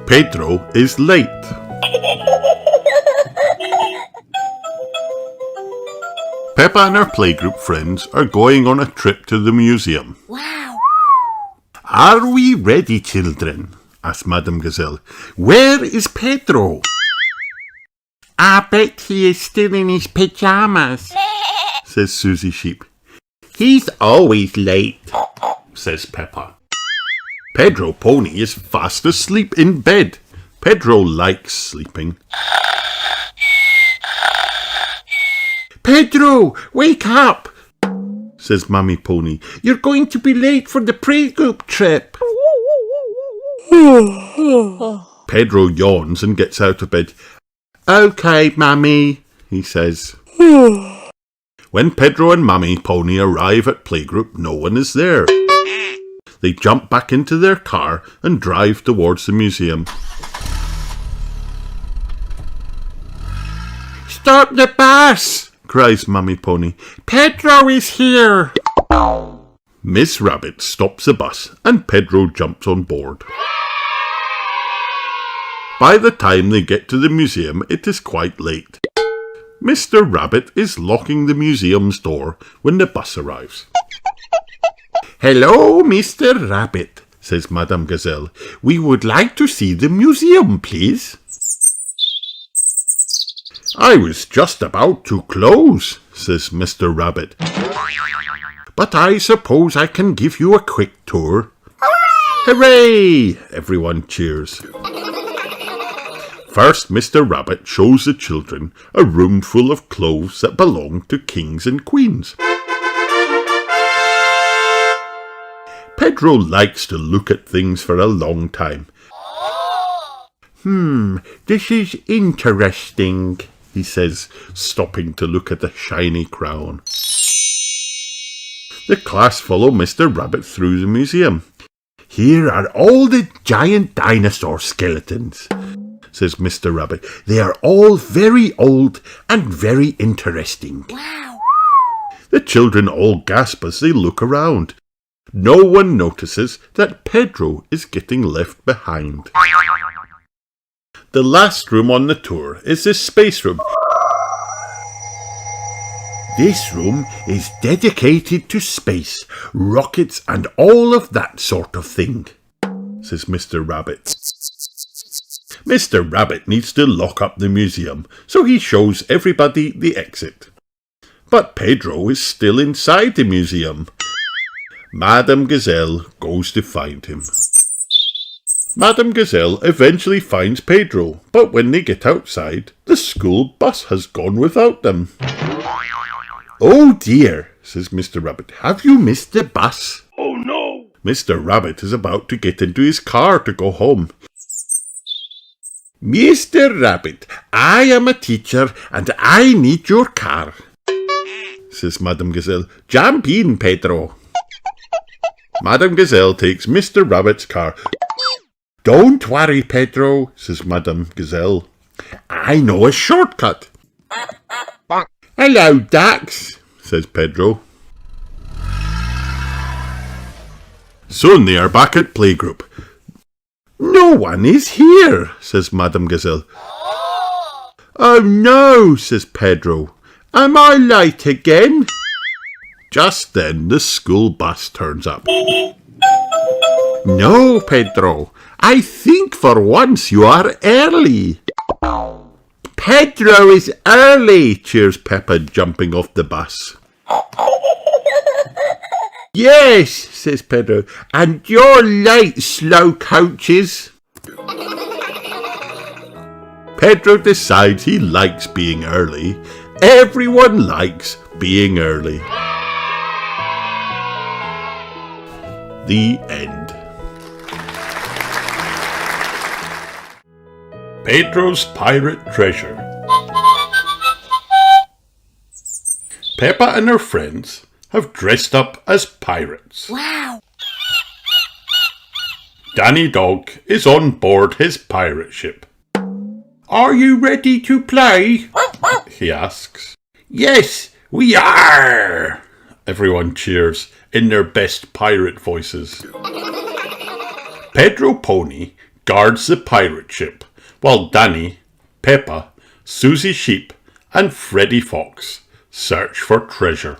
Pedro is late. Peppa and her playgroup friends are going on a trip to the museum. Wow! Are we ready, children? Asked Madame Gazelle. Where is Pedro? I bet he is still in his pyjamas, says Susie Sheep. He's always late, says Peppa. Pedro Pony is fast asleep in bed. Pedro likes sleeping. Pedro, wake up, says Mummy Pony. You're going to be late for the playgroup trip. Pedro yawns and gets out of bed. Okay, Mummy, he says. When Pedro and Mummy Pony arrive at playgroup, no one is there. They jump back into their car and drive towards the museum. Stop the bus, cries Mummy Pony. Pedro is here. Miss Rabbit stops the bus and Pedro jumps on board. By the time they get to the museum, it is quite late. Mr. Rabbit is locking the museum's door when the bus arrives. Hello, Mr. Rabbit, says Madame Gazelle. We would like to see the museum, please. I was just about to close, says Mr. Rabbit. But I suppose I can give you a quick tour. Hooray! Everyone cheers. First, Mr. Rabbit shows the children a room full of clothes that belong to kings and queens. Pedro likes to look at things for a long time. This is interesting, he says, stopping to look at the shiny crown. The class follow Mr. Rabbit through the museum. Here are all the giant dinosaur skeletons, says Mr. Rabbit. They are all very old and very interesting. Wow! The children all gasp as they look around. No one notices that Pedro is getting left behind. The last room on the tour is the space room. This room is dedicated to space, rockets and all of that sort of thing, says Mr. Rabbit. Mr. Rabbit needs to lock up the museum, so he shows everybody the exit. But Pedro is still inside the museum. Madame Gazelle goes to find him. Madame Gazelle eventually finds Pedro, but when they get outside, the school bus has gone without them. Oh dear, says Mr. Rabbit, have you missed the bus? Oh no! Mr. Rabbit is about to get into his car to go home. Mr. Rabbit, I am a teacher and I need your car, says Madame Gazelle. Jump in, Pedro. Madame Gazelle takes Mr. Rabbit's car. Don't worry, Pedro, says Madame Gazelle. I know a shortcut. Hello, ducks, says Pedro. Soon they are back at playgroup. No one is here, says Madame Gazelle. Oh no, says Pedro. Am I late again? Just then the school bus turns up. No, Pedro, I think for once you are early. Pedro is early, cheers Peppa, jumping off the bus. Yes, says Pedro, and you're late, slow coaches. Pedro decides he likes being early. Everyone likes being early. The end. Pedro's Pirate Treasure. Peppa and her friends have dressed up as pirates. Wow! Danny Dog is on board his pirate ship. Are you ready to play? He asks. Yes, we are! Everyone cheers in their best pirate voices. Pedro Pony guards the pirate ship, while Danny, Peppa, Susie Sheep, and Freddy Fox search for treasure.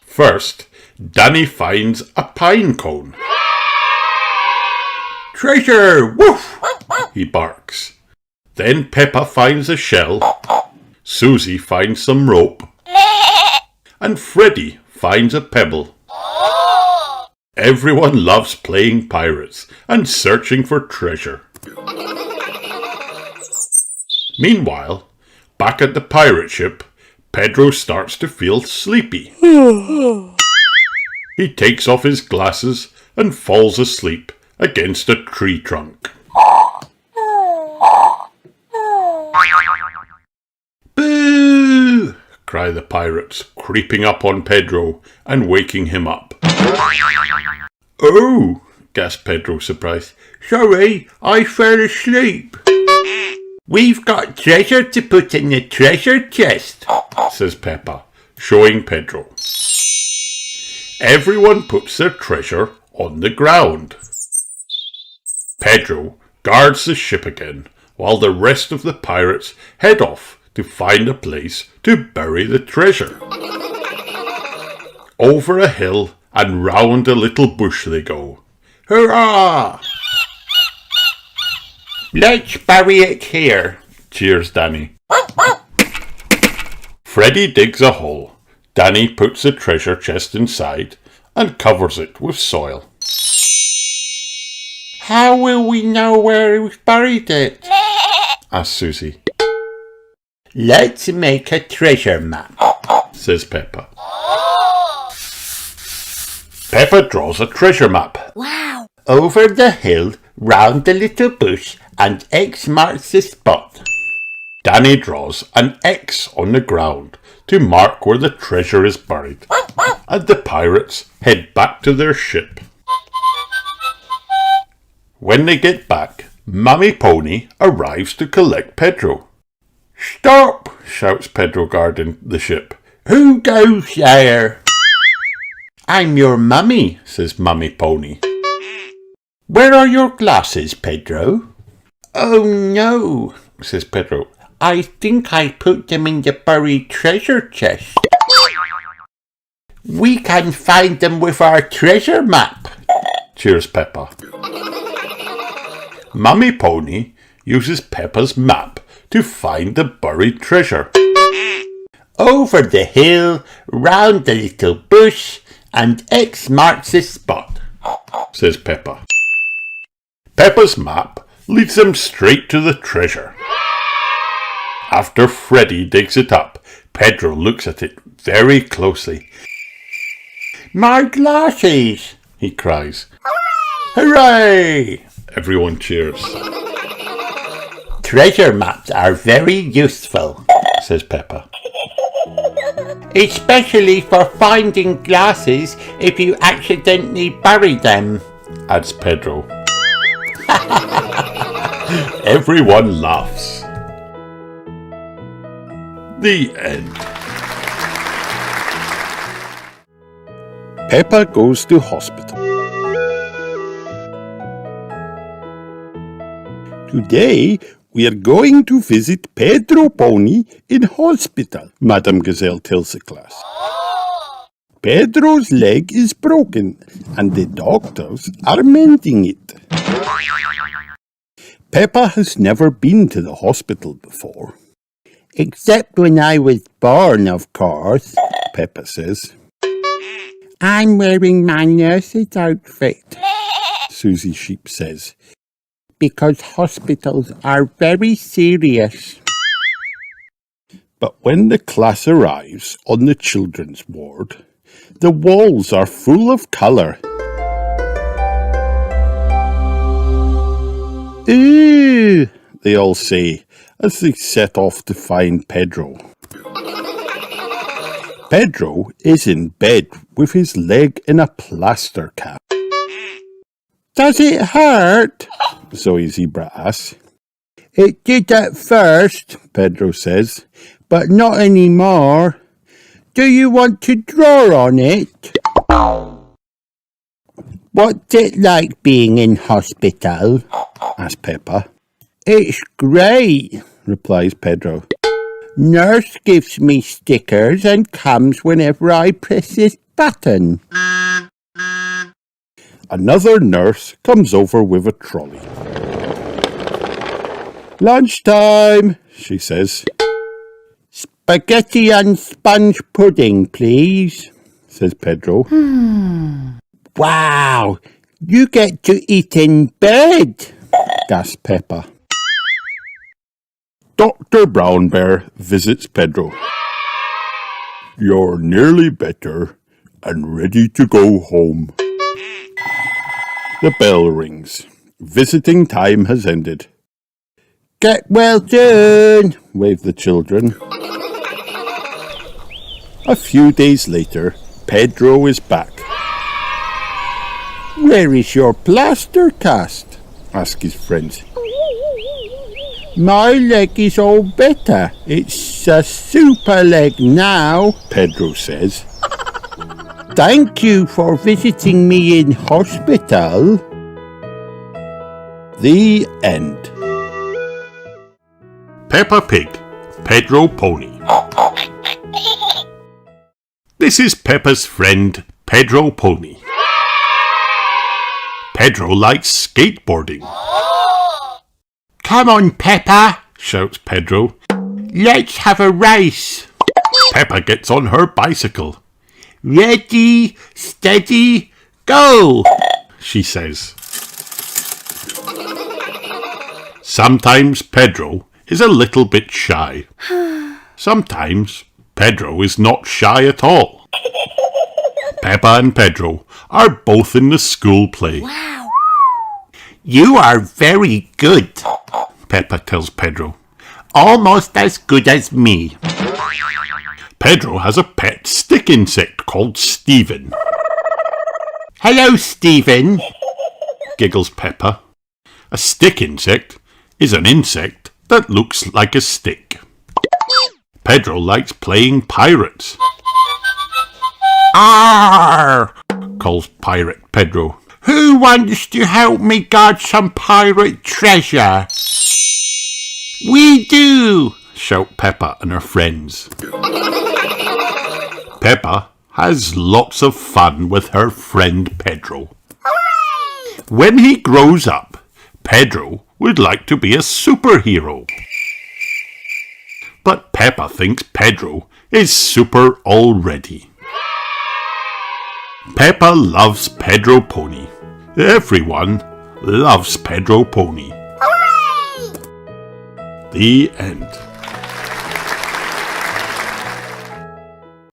First, Danny finds a pine cone. "Treasure! Woof!" he barks. Then Peppa finds a shell, Susie finds some rope, and Freddy finds a pebble. Everyone loves playing pirates and searching for treasure. Meanwhile, back at the pirate ship, Pedro starts to feel sleepy. He takes off his glasses and falls asleep against a tree trunk. "Boo!" cry the pirates, creeping up on Pedro and waking him up. "Oh!" gasped Pedro, surprised. "Sorry, I fell asleep." "We've got treasure to put in the treasure chest," says Peppa, showing Pedro. Everyone puts their treasure on the ground. Pedro guards the ship again, while the rest of the pirates head off to find a place to bury the treasure. Over a hill and round a little bush they go. "Hurrah! Let's bury it here," cheers Danny. Freddy digs a hole. Danny puts the treasure chest inside and covers it with soil. "How will we know where we've buried it?" asks Susie. "Let's make a treasure map," says Peppa. Peppa draws a treasure map. Wow! Over the hill, round the little bush, and X marks the spot. Danny draws an X on the ground to mark where the treasure is buried, and the pirates head back to their ship. When they get back, Mummy Pony arrives to collect Pedro. "Stop!" shouts Pedro, guarding the ship. "Who goes there?" "I'm your mummy," says Mummy Pony. "Where are your glasses, Pedro?" "Oh no," says Pedro. "I think I put them in the buried treasure chest." "We can find them with our treasure map," cheers Peppa. Mummy Pony uses Peppa's map to find the buried treasure. Over the hill, round the little bush, and X marks the spot, says Peppa. Peppa's map leads them straight to the treasure. After Freddy digs it up, Pedro looks at it very closely. "My glasses!" he cries. "Hooray!" Everyone cheers. "Treasure maps are very useful," says Peppa. "Especially for finding glasses if you accidentally bury them," adds Pedro. Everyone laughs. The end. Peppa goes to hospital. Today, we are going to visit Pedro Pony in hospital, Madame Gazelle tells the class. Pedro's leg is broken and the doctors are mending it. Peppa has never been to the hospital before. "Except when I was born, of course," Peppa says. "I'm wearing my nurse's outfit," Susie Sheep says, "because hospitals are very serious." But when the class arrives on the children's ward, the walls are full of colour. "Ooh," they all say as they set off to find Pedro. Pedro is in bed with his leg in a plaster cast. "Does it hurt?" Zoe Zebra asks. "It did at first," Pedro says, "but not anymore. Do you want to draw on it?" What's it like being in hospital? Asked Peppa. It's great, replies Pedro. Nurse gives me stickers and comes whenever I press this button. Another nurse comes over with a trolley. Lunchtime, she says. Spaghetti and sponge pudding, please, says Pedro. Wow, you get to eat in bed, gasps Peppa. Dr. Brown Bear visits Pedro. You're nearly better and ready to go home. The bell rings. Visiting time has ended. Get well soon, wave the children. A few days later, Pedro is back. Where is your plaster cast? Ask his friends. My leg is all better. It's a super leg now, Pedro says. Thank you for visiting me in hospital. The end. Peppa Pig, Pedro Pony. This is Peppa's friend, Pedro Pony. Pedro likes skateboarding. Come on, Peppa, shouts Pedro. let's have a race. Peppa gets on her bicycle. Ready, steady, go, she says. Sometimes Pedro is a little bit shy. Sometimes Pedro is not shy at all. Peppa and Pedro are both in the school play. Wow. You are very good, Peppa tells Pedro. almost as good as me. Pedro has a pet stick insect called Stephen. Hello, Stephen, giggles Peppa. A stick insect is an insect that looks like a stick. Pedro likes playing pirates. Arr, calls Pirate Pedro. who wants to help me guard some pirate treasure? We do, shout Peppa and her friends. Peppa has lots of fun with her friend Pedro. Hooray! When he grows up, Pedro would like to be a superhero. But Peppa thinks Pedro is super already. Peppa loves Pedro Pony. Everyone loves Pedro Pony. Hooray! The end.